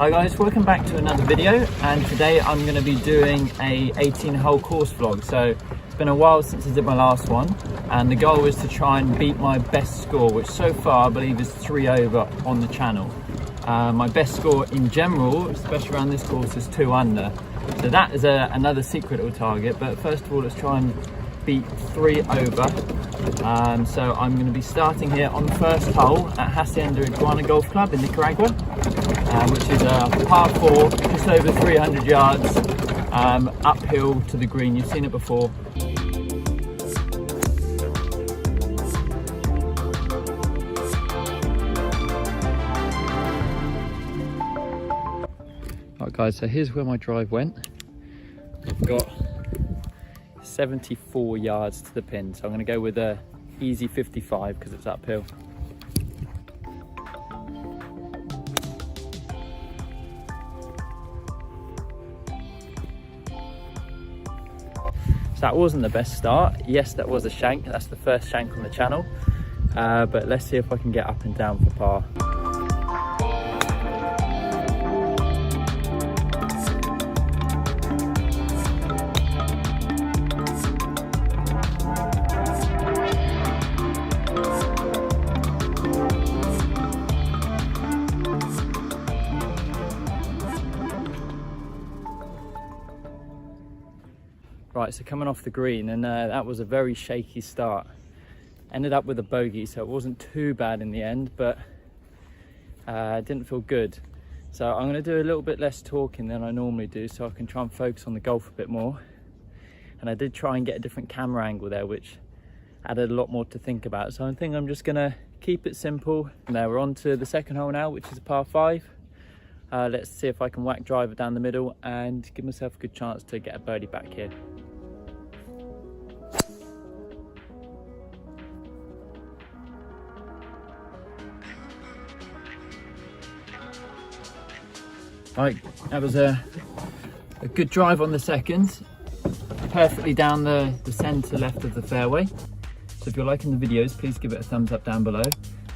Hi guys, welcome back to another video, and today I'm going to be doing a 18-hole course vlog. So it's been a while since I did my last one, and the goal is to try and beat my best score, which so far I believe is 3 over on the channel. My best score in general, especially around this course, is 2 under. So that is another secret little target, but first of all let's try and beat 3 over. So I'm going to be starting here on the first hole at Hacienda Iguana Golf Club in Nicaragua, which is a par 4, just over 300 yards, uphill to the green. You've seen it before. Right guys, so here's where my drive went. I've got 74 yards to the pin, so I'm going to go with a easy 55 because it's uphill. So that wasn't the best start. Yes, that was a shank. That's the first shank on the channel, but let's see if I can get up and down for par. Right, so coming off the green, and that was a very shaky start. Ended up with a bogey, so it wasn't too bad in the end, but didn't feel good. So I'm going to do a little bit less talking than I normally do, so I can try and focus on the golf a bit more. And I did try and get a different camera angle there, which added a lot more to think about. So I think I'm just going to keep it simple. Now we're on to the second hole now, which is a par 5. Let's see if I can whack driver down the middle and give myself a good chance to get a birdie back here. Right, that was a good drive on the second, perfectly down the centre left of the fairway. So if you're liking the videos, please give it a thumbs up down below.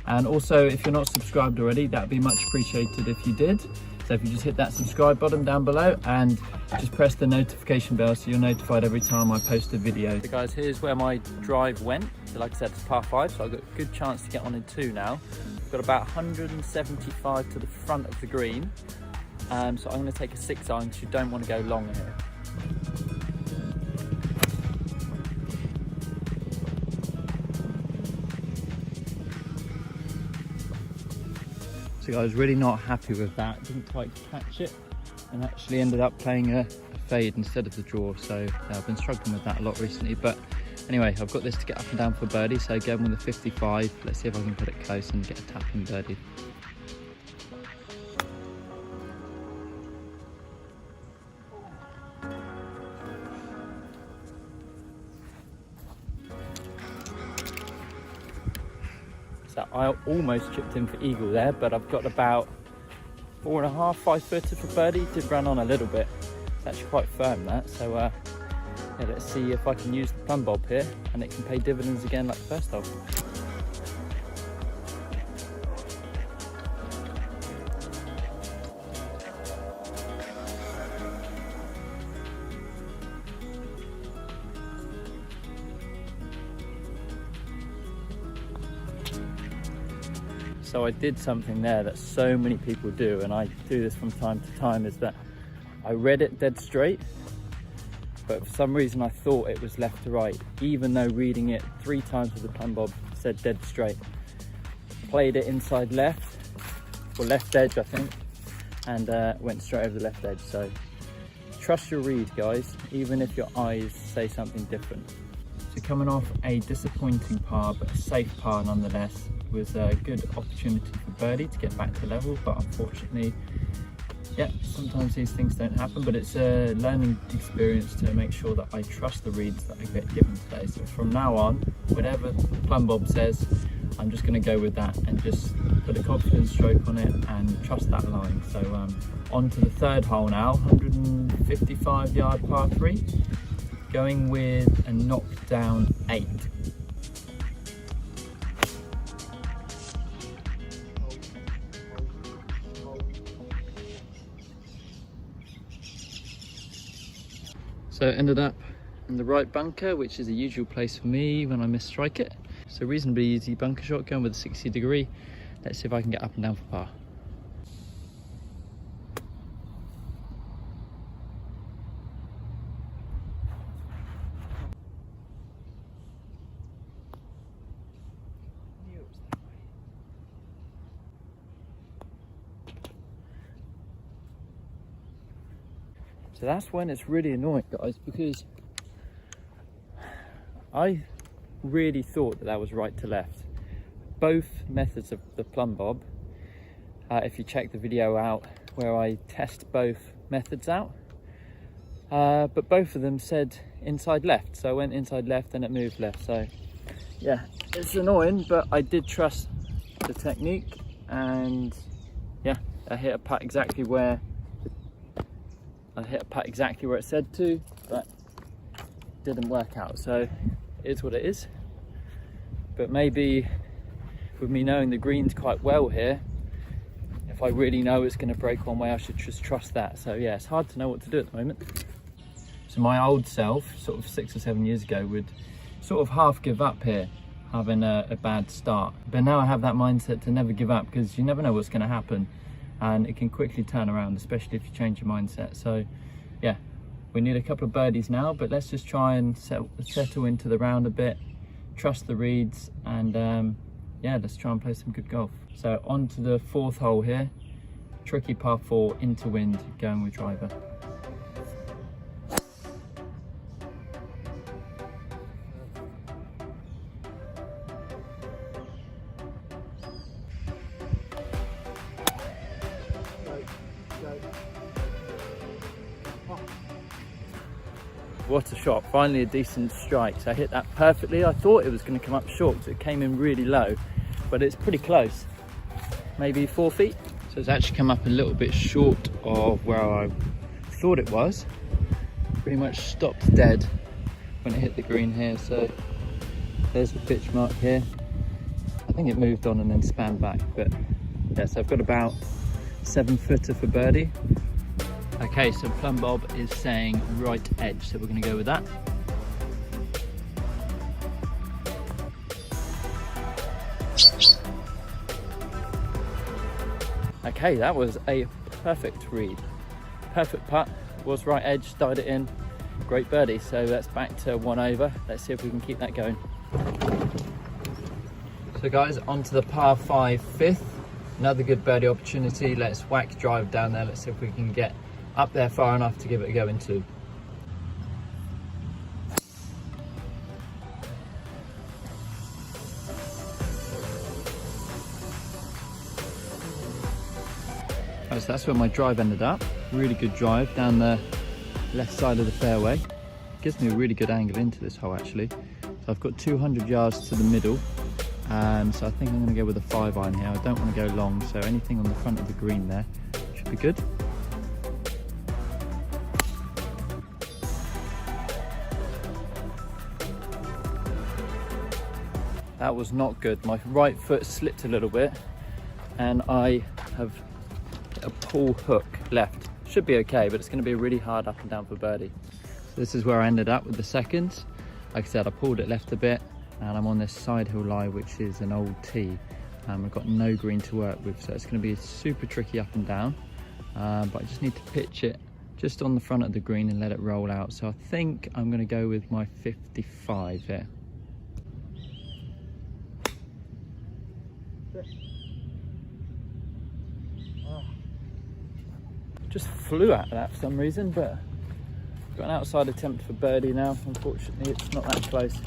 And also, if you're not subscribed already, that'd be much appreciated if you did. So if you just hit that subscribe button down below and just press the notification bell so you're notified every time I post a video. So guys, here's where my drive went. So like I said, it's par 5, so I've got a good chance to get on in 2 now. I've got about 175 to the front of the green. So I'm going to take a 6 iron because you don't want to go long here. So I was really not happy with that, didn't quite catch it, and actually ended up playing a fade instead of the draw. So I've been struggling with that a lot recently, but anyway, I've got this to get up and down for birdie, so again with a 55, let's see if I can put it close and get a tapping birdie. So I almost chipped in for eagle there, but I've got about 4.5, 5 footer for birdie. Did run on a little bit. It's actually quite firm that. So yeah, let's see if I can use the plumb bob here and it can pay dividends again like the first hole. So I did something there that so many people do, and I do this from time to time, is that I read it dead straight, but for some reason I thought it was left to right, even though reading it 3 times with the plumb bob said dead straight. Played it inside left, or left edge I think, and went straight over the left edge. So trust your read guys, even if your eyes say something different. So coming off a disappointing par, but a safe par nonetheless, was a good opportunity for birdie to get back to level, but unfortunately, yeah, sometimes these things don't happen, but it's a learning experience to make sure that I trust the reads that I get given today. So from now on, whatever plumb bob says, I'm just going to go with that and just put a confidence stroke on it and trust that line. So on to the third hole now, 155 yard par 3, going with a knockdown 8. So ended up in the right bunker, which is a usual place for me when I misstrike it. So reasonably easy bunker shot, going with a 60 degree. Let's see if I can get up and down for par. So that's when it's really annoying, guys, because I really thought that was right to left. Both methods of the plumb bob, if you check the video out where I test both methods out, but both of them said inside left. So I went inside left and it moved left. So yeah, it's annoying, but I did trust the technique, and yeah, I hit a putt exactly where it said to, but didn't work out. So it is what it is. But maybe with me knowing the greens quite well here, if I really know it's going to break one way, I should just trust that. So yeah, it's hard to know what to do at the moment. So my old self, sort of 6 or 7 years ago, would sort of half give up here, having a bad start. But now I have that mindset to never give up, because you never know what's going to happen, and it can quickly turn around, especially if you change your mindset. So yeah, we need a couple of birdies now, but let's just try and settle into the round a bit, trust the reads, and yeah, let's try and play some good golf. So on to the 4th hole here, tricky par 4 into wind, going with driver. What a shot, finally a decent strike. So I hit that perfectly. I thought it was going to come up short, so it came in really low, but it's pretty close, maybe 4 feet. So it's actually come up a little bit short of where I thought it was. Pretty much stopped dead when it hit the green here. So there's the pitch mark here. I think it moved on and then span back, but yeah, so I've got about 7 footer for birdie. Okay, so plumb bob is saying right edge, so we're going to go with that. Okay, that was a perfect read. Perfect putt, was right edge, started it in, great birdie. So that's back to 1 over. Let's see if we can keep that going. So guys, on to the par 5 5th. Another good birdie opportunity. Let's whack drive down there. Let's see if we can get up there far enough to give it a go into. So that's where my drive ended up. Really good drive down the left side of the fairway. Gives me a really good angle into this hole actually. So I've got 200 yards to the middle. So I think I'm going to go with a 5-iron here. I don't want to go long, so anything on the front of the green there should be good. That was not good. My right foot slipped a little bit and I have a pull hook left. Should be okay, but it's going to be really hard up and down for birdie. So this is where I ended up with the seconds. Like I said, I pulled it left a bit and I'm on this side hill lie, which is an old tee. I've got no green to work with, so it's going to be super tricky up and down. But I just need to pitch it just on the front of the green and let it roll out. So I think I'm going to go with my 55 here. Just flew out of that for some reason, but got an outside attempt for birdie now. Unfortunately, it's not that close.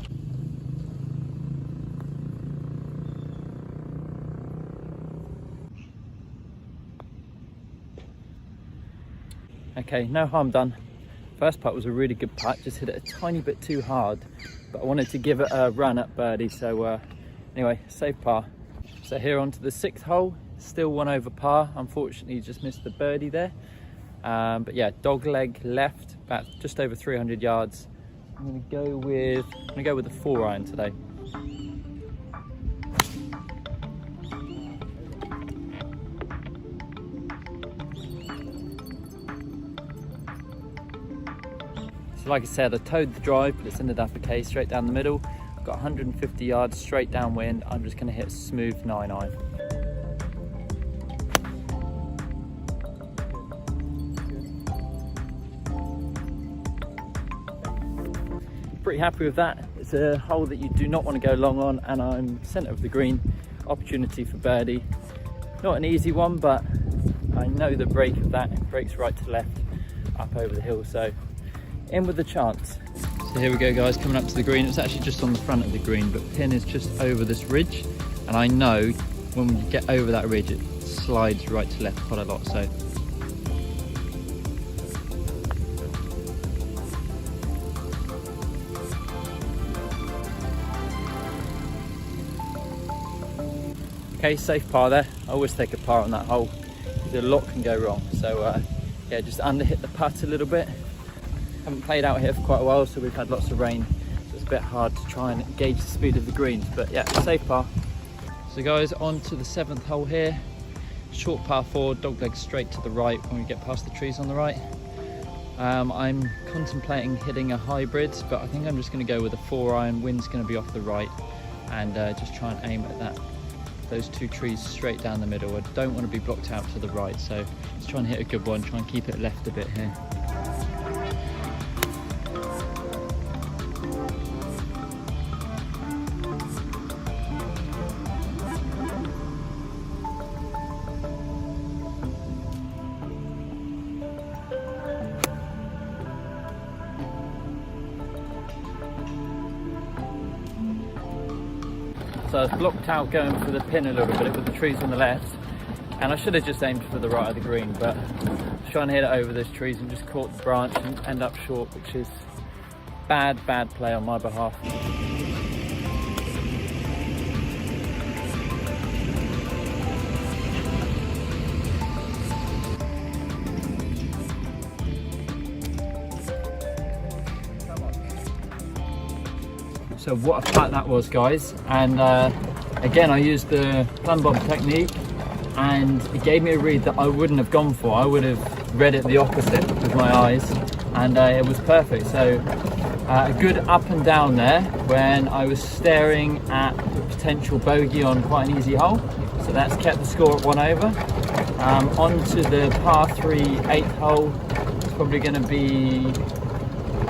Okay, no harm done. First putt was a really good putt, just hit it a tiny bit too hard, but I wanted to give it a run at birdie, so anyway, safe par. So here on to the 6th hole, still 1 over par. Unfortunately, just missed the birdie there. But yeah, dog leg left, about just over 300 yards. I'm gonna go with a 4-iron today. So So like I said, I towed the drive, but it's ended up okay, straight down the middle. I've got 150 yards straight downwind. I'm just gonna hit a smooth 9-iron. Pretty happy with that. It's a hole that you do not want to go long on, and I'm centre of the green. Opportunity for birdie. Not an easy one, but I know the break of that. It breaks right to left, up over the hill, so in with the chance. So here we go guys, coming up to the green. It's actually just on the front of the green, but pin is just over this ridge, and I know when we get over that ridge it slides right to left quite a lot. So okay, safe par there. I always take a par on that hole because a lot can go wrong. So yeah, just under hit the putt a little bit. Haven't played out here for quite a while, so we've had lots of rain, so it's a bit hard to try and gauge the speed of the greens, but yeah, safe par. So guys, on to the 7th hole here. Short par 4, dog leg straight to the right when we get past the trees on the right. I'm contemplating hitting a hybrid, but I think I'm just going to go with a 4-iron. Wind's going to be off the right, and just try and aim at those 2 trees straight down the middle. I don't want to be blocked out to the right, so let's try and hit a good one, try and keep it left a bit here. So I was blocked out going for the pin a little bit with the trees on the left, and I should have just aimed for the right of the green, but I was trying to hit it over those trees and just caught the branch and end up short, which is bad play on my behalf. So what a putt that was, guys, and again I used the plumb bob technique, and it gave me a read that I wouldn't have gone for. I would have read it the opposite with my eyes, and it was perfect. So a good up and down there when I was staring at the potential bogey on quite an easy hole, so that's kept the score at 1 over. On to the par 3 8th hole. It's probably going to be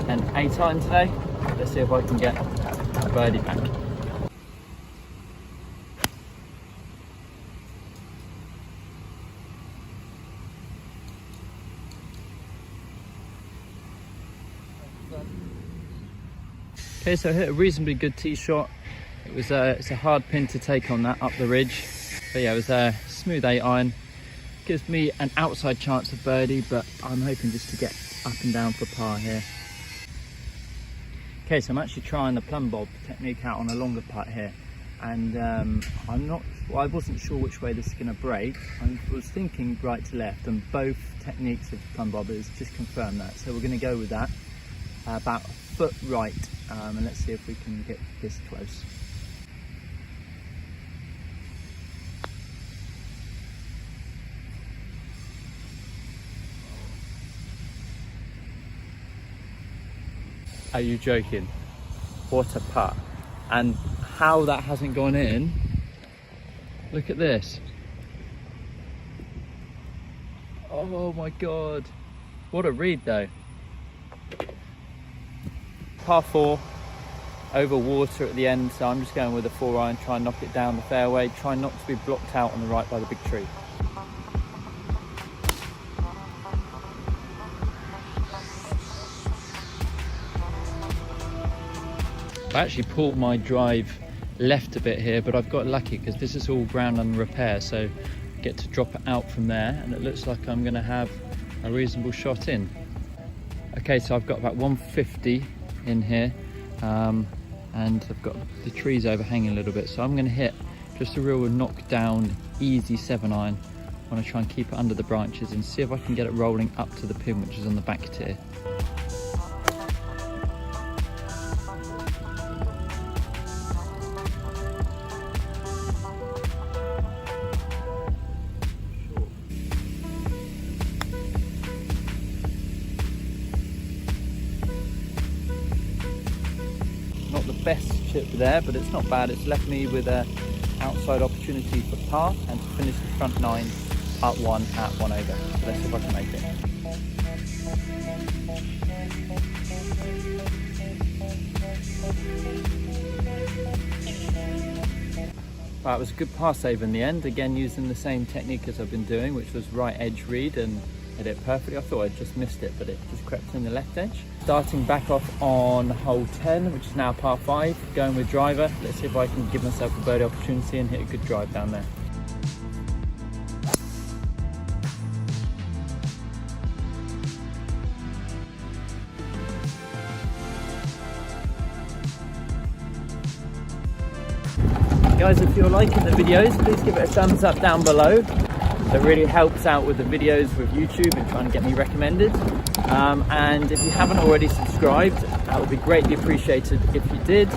an 8-iron today. Let's see if I can get a birdie back. Okay, so I hit a reasonably good tee shot. It was it's a hard pin to take on that up the ridge, but yeah, it was a smooth 8-iron. Gives me an outside chance of birdie, but I'm hoping just to get up and down for par here. Okay, so I'm actually trying the plumb bob technique out on a longer putt here, and I wasn't sure which way this is going to break. I was thinking right to left, and both techniques of plumb bobbers just confirmed that. So we're going to go with that, about a foot right, and let's see if we can get this close. Are you joking? What a putt. And how that hasn't gone in, look at this. Oh my God. What a read though. Par 4, over water at the end, so I'm just going with a 4-iron, try and knock it down the fairway, try not to be blocked out on the right by the big tree. I actually pulled my drive left a bit here, but I've got lucky because this is all ground under repair, so I get to drop it out from there, and it looks like I'm going to have a reasonable shot in. Okay, so I've got about 150 in here, and I've got the trees overhanging a little bit, so I'm going to hit just a real knock down easy 7-iron. I want to try and keep it under the branches and see if I can get it rolling up to the pin, which is on the back tier. the best chip there, but it's not bad. It's left me with a outside opportunity for par and to finish the front 9 part 1 at 1 over. So let's see if I can make it. Right, it was a good par save in the end, again using the same technique as I've been doing, which was right edge read, and hit it perfectly. I thought I'd just missed it, but it just crept in the left edge. Starting back off on hole 10, which is now par 5, going with driver. Let's see if I can give myself a birdie opportunity and hit a good drive down there. Guys, if you're liking the videos, please give it a thumbs up down below. That really helps out with the videos with YouTube and trying to get me recommended. And if you haven't already subscribed, that would be greatly appreciated if you did.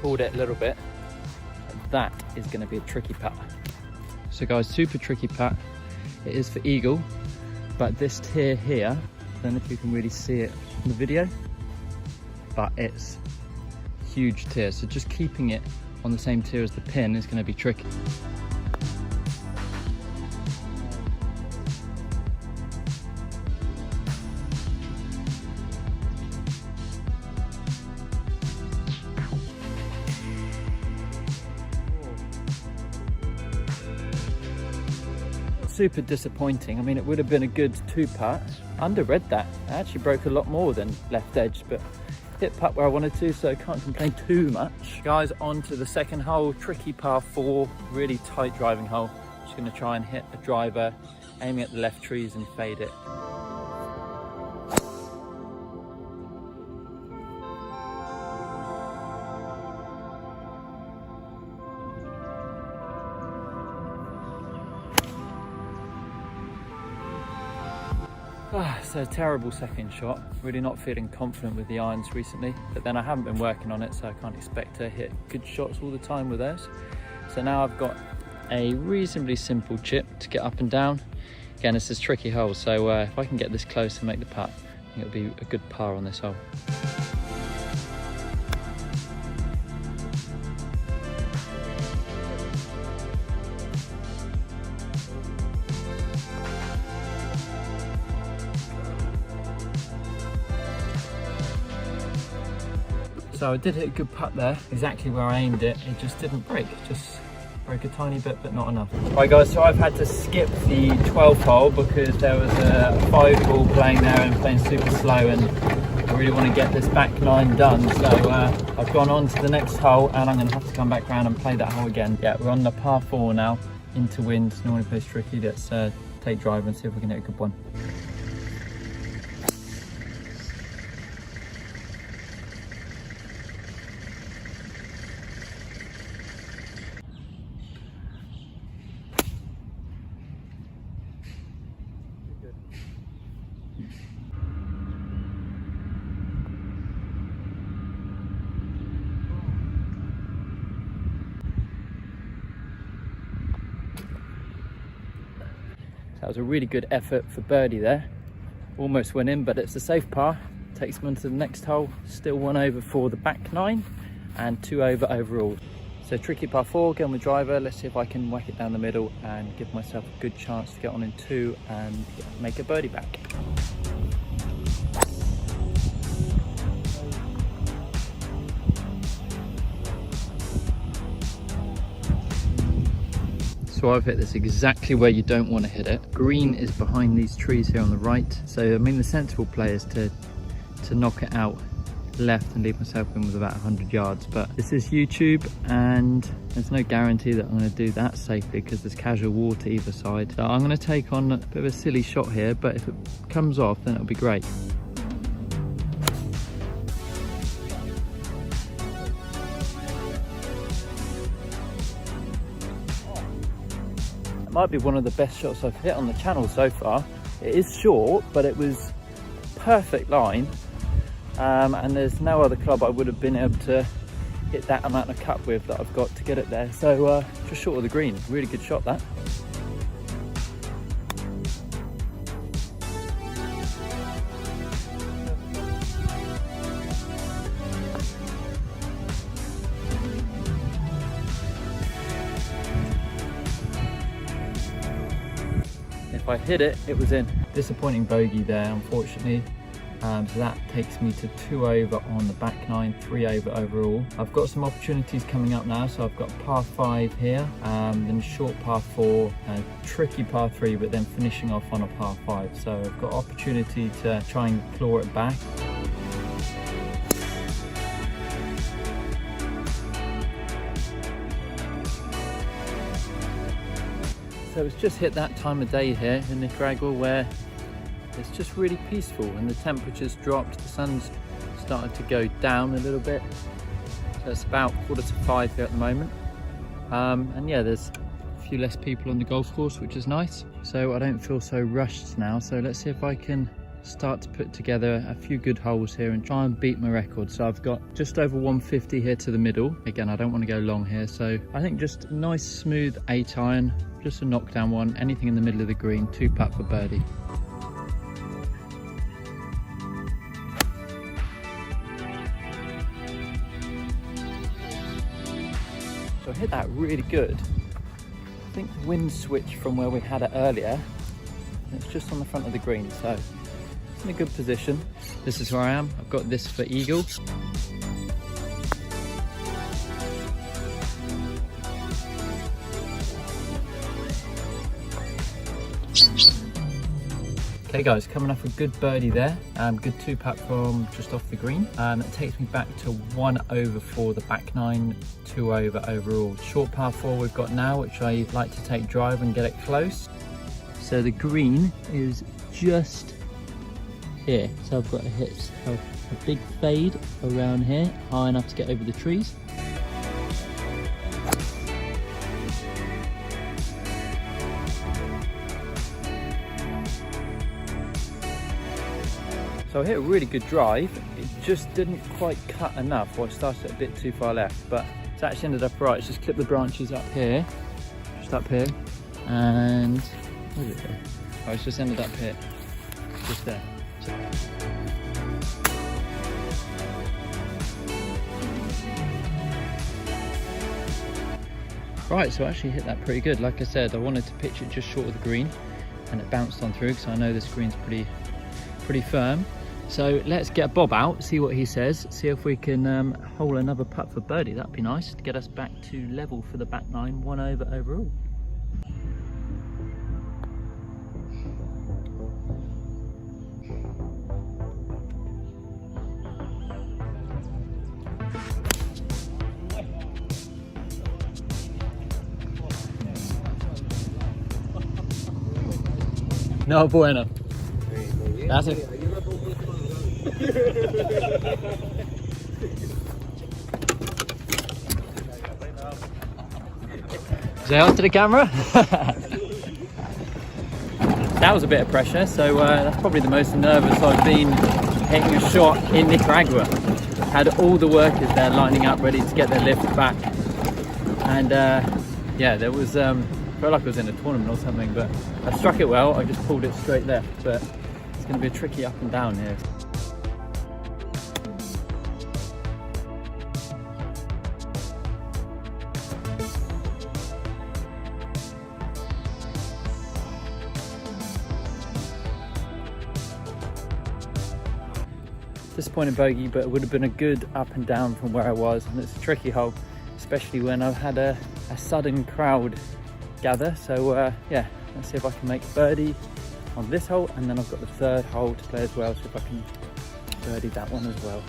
Pulled it a little bit. That is going to be a tricky putt. So guys, super tricky putt. It is for eagle, but this tier here, I don't know if you can really see it in the video, but it's huge tier, so just keeping it on the same tier as the pin is going to be tricky. Super disappointing. I mean, it would have been a good 2-putt. Underread that. I actually broke a lot more than left edge, but hit putt where I wanted to, so I can't complain too much. Guys, on to the second hole, tricky par 4, really tight driving hole. Just going to try and hit a driver, aiming at the left trees and fade it. So a terrible second shot, really not feeling confident with the irons recently, but then I haven't been working on it, so I can't expect to hit good shots all the time with those. So now I've got a reasonably simple chip to get up and down. Again, it's this tricky hole, so if I can get this close and make the putt, I think it'll be a good par on this hole. So I did hit a good putt there, exactly where I aimed it. It just didn't break, it just broke a tiny bit, but not enough. Right guys, so I've had to skip the 12th hole because there was a 5-ball playing there and playing super slow, and I really want to get this back 9 done. So I've gone on to the next hole and I'm going to have to come back around and play that hole again. Yeah, we're on the par 4 now, into wind, normally plays tricky. Let's take drive and see if we can hit a good one. That was a really good effort for birdie there. Almost went in, but it's a safe par. Takes me on to the next hole. Still 1 over for the back 9 and 2 over overall. So tricky par 4, going with driver. Let's see if I can whack it down the middle and give myself a good chance to get on in 2 and make a birdie back. So I've hit this exactly where you don't want to hit it. Green is behind these trees here on the right. So I mean, the sensible play is to knock it out left and leave myself in with about 100 yards. But this is YouTube and there's no guarantee that I'm going to do that safely because there's casual water either side. So I'm going to take on a bit of a silly shot here, but if it comes off, then it'll be great. Might be one of the best shots I've hit on the channel so far. It is short, but it was perfect line, and there's no other club I would have been able to hit that amount of cut with that I've got to get it there. So just short of the green, really good shot that. if I hit it, it was in. Disappointing bogey there, unfortunately. So that takes me to 2 over on the back nine, 3 over overall. I've got some opportunities coming up now. So I've got par 5 here, then a short par 4, a tricky par 3, but then finishing off on a par 5. So I've got opportunity to try and claw it back. So it's just hit that time of day here in Nicaragua where it's just really peaceful and the temperature's dropped, the sun's started to go down a little bit. So it's about 4:45 here at the moment. And yeah, there's a few less people on the golf course, which is nice. So I don't feel so rushed now. So let's see if I can start to put together a few good holes here and try and beat my record. So I've got just over 150 here to the middle. Again, I don't want to go long here. So I think just a nice smooth 8 iron, just a knockdown one, anything in the middle of the green, 2 putt for birdie. So I hit that really good. I think the wind switched from where we had it earlier. It's just on the front of the green, so it's in a good position. This is where I am. I've got this for eagle. Okay guys, coming off a good birdie there, good 2 putt from just off the green. That takes me back to 1 over for the back nine, 2 over overall. Short par 4 we've got now, which I like to take drive and get it close. So the green is just here. So I've got to hit a big fade around here, high enough to get over the trees. So I hit a really good drive. It just didn't quite cut enough, or I started a bit too far left, but it's actually ended up right. It's just clipped the branches up here, just up here, and where did it go? Oh, it's just ended up here, just there. Right, so I actually hit that pretty good. Like I said, I wanted to pitch it just short of the green, and it bounced on through because I know this green's pretty firm. So let's get Bob out, see what he says, see if we can hole another putt for birdie. That'd be nice to get us back to level for the back nine, 1 over overall. No bueno. That's it. Say hello to the camera. That was a bit of pressure, so that's probably the most nervous I've been hitting a shot in Nicaragua. Had all the workers there lining up ready to get their lift back, and yeah, there was felt like I was in a tournament or something, but I struck it well. I just pulled it straight left, but it's going to be a tricky up and down here. Disappointing bogey, but it would have been a good up and down from where I was, and it's a tricky hole, especially when I've had a sudden crowd gather. So yeah, let's see if I can make birdie on this hole, and then I've got the 3rd hole to play as well, so if I can birdie that one as well.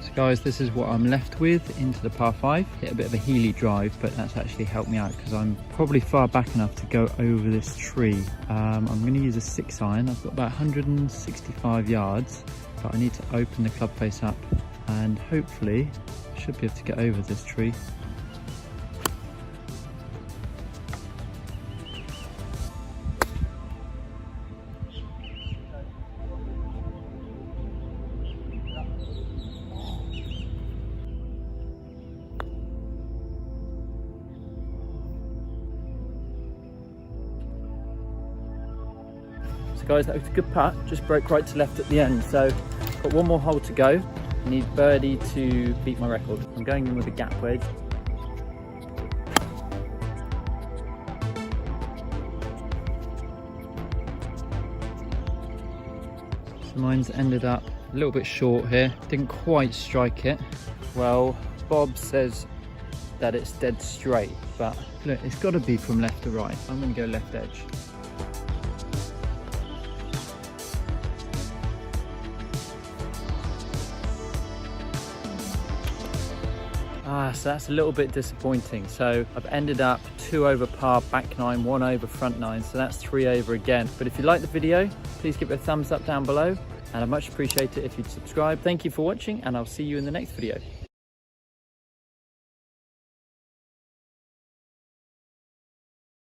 So guys, this is what I'm left with into the par 5. Hit a bit of a heely drive, but that's actually helped me out because I'm probably far back enough to go over this tree. I'm going to use a 6 iron. I've got about 165 yards, but I need to open the club face up and hopefully I should be able to get over this tree. So guys, that was a good putt, just broke right to left at the end, so got one more hole to go. I need birdie to beat my record. I'm going in with a gap wedge. So mine's ended up a little bit short here. Didn't quite strike it. Well, Bob says that it's dead straight, but look, it's got to be from left to right. I'm going to go left edge. So that's a little bit disappointing. So I've ended up 2 over par back 9, 1 over front 9, so that's 3 over again. But if you like the video, please give it a thumbs up down below, and I'd much appreciate it if you'd subscribe. Thank you for watching, and I'll see you in the next video.